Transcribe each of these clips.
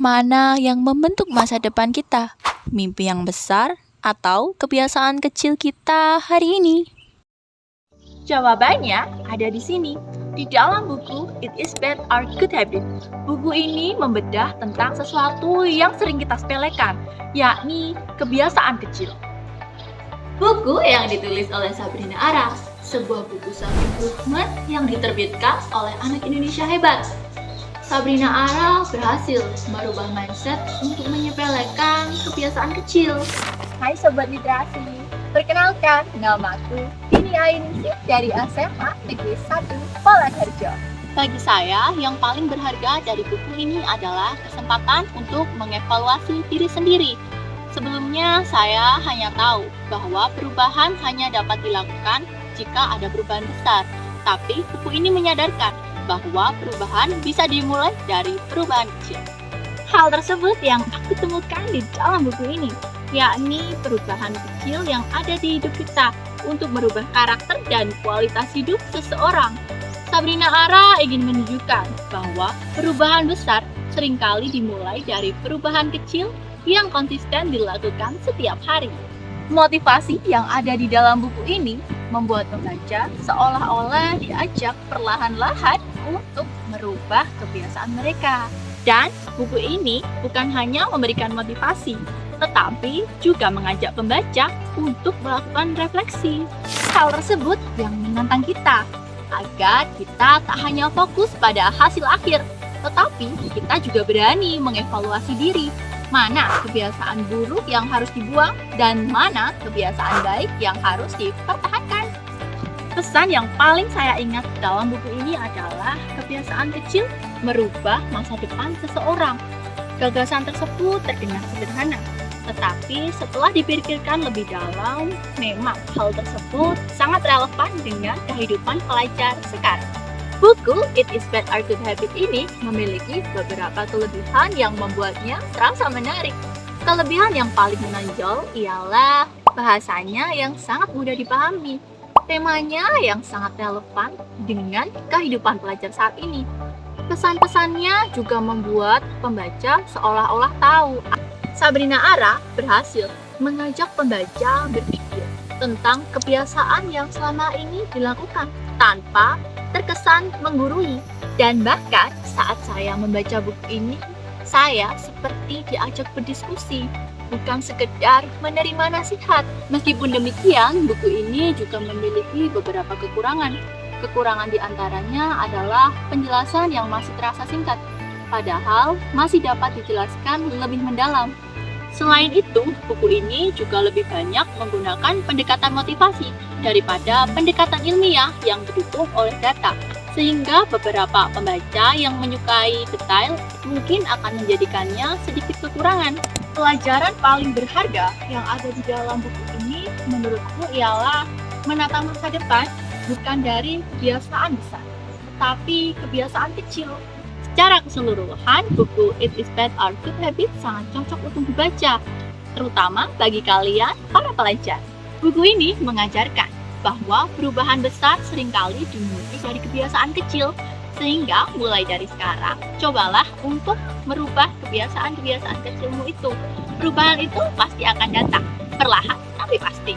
Mana yang membentuk masa depan kita? Mimpi yang besar atau kebiasaan kecil kita hari ini? Jawabannya ada di sini, di dalam buku It Is Bad Are Good Habits. Buku ini membedah tentang sesuatu yang sering kita sepelekan, yakni kebiasaan kecil. Buku yang ditulis oleh Sabrina Ara, sebuah buku self-improvement yang diterbitkan oleh anak Indonesia hebat. Sabrina Ara berhasil merubah mindset untuk menyepelekan kebiasaan kecil. Hai Sobat Literasi, perkenalkan namaku Dini Ainingsih dari SMA Negeri 1 Palaharjo. Bagi saya, yang paling berharga dari buku ini adalah kesempatan untuk mengevaluasi diri sendiri. Sebelumnya, saya hanya tahu bahwa perubahan hanya dapat dilakukan jika ada perubahan besar. Tapi buku ini menyadarkan bahwa perubahan bisa dimulai dari perubahan kecil. Hal tersebut yang aku temukan di dalam buku ini, yakni perubahan kecil yang ada di hidup kita untuk merubah karakter dan kualitas hidup seseorang. Sabrina Ara ingin menunjukkan bahwa perubahan besar seringkali dimulai dari perubahan kecil yang konsisten dilakukan setiap hari. Motivasi yang ada di dalam buku ini membuat pembaca seolah-olah diajak perlahan-lahan untuk merubah kebiasaan mereka. Dan buku ini bukan hanya memberikan motivasi, tetapi juga mengajak pembaca untuk melakukan refleksi. Hal tersebut yang menantang kita, agar kita tak hanya fokus pada hasil akhir, tetapi kita juga berani mengevaluasi diri. Mana kebiasaan buruk yang harus dibuang dan mana kebiasaan baik yang harus dipertahankan. Pesan yang paling saya ingat dalam buku ini adalah kebiasaan kecil merubah masa depan seseorang. Gagasan tersebut terdengar sederhana, tetapi setelah dipikirkan lebih dalam, memang hal tersebut sangat relevan dengan kehidupan pelajar sekarang. Buku It Is Bad Are Good Habits ini memiliki beberapa kelebihan yang membuatnya terasa menarik. Kelebihan yang paling menonjol ialah bahasanya yang sangat mudah dipahami. Temanya yang sangat relevan dengan kehidupan pelajar saat ini. Pesan-pesannya juga membuat pembaca seolah-olah tahu. Sabrina Ara berhasil mengajak pembaca berpikir tentang kebiasaan yang selama ini dilakukan tanpa terkesan menggurui. Dan bahkan saat saya membaca buku ini, saya seperti diajak berdiskusi, bukan sekedar menerima nasihat. Meskipun demikian, buku ini juga memiliki beberapa kekurangan. Kekurangan diantaranya adalah penjelasan yang masih terasa singkat, padahal masih dapat dijelaskan lebih mendalam. Selain itu, buku ini juga lebih banyak menggunakan pendekatan motivasi daripada pendekatan ilmiah yang didukung oleh data, sehingga beberapa pembaca yang menyukai detail mungkin akan menjadikannya sedikit kekurangan. Pelajaran paling berharga yang ada di dalam buku ini menurutku ialah menata masa depan bukan dari kebiasaan besar, tetapi kebiasaan kecil. Secara keseluruhan, buku It Is Bad Are Good Habits sangat cocok untuk dibaca, terutama bagi kalian para pelajar. Buku ini mengajarkan bahwa perubahan besar seringkali dimulai dari kebiasaan kecil, sehingga mulai dari sekarang, cobalah untuk merubah kebiasaan-kebiasaan kecilmu itu. Perubahan itu pasti akan datang, perlahan tapi pasti.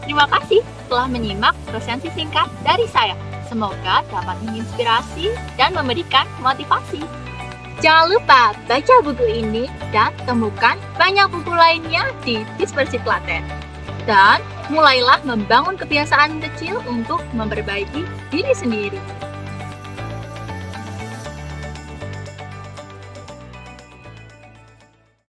Terima kasih telah menyimak resensi singkat dari saya. Semoga dapat menginspirasi dan memberikan motivasi. Jangan lupa baca buku ini dan temukan banyak buku lainnya di Dispersi Klaten. Dan mulailah membangun kebiasaan kecil untuk memperbaiki diri sendiri.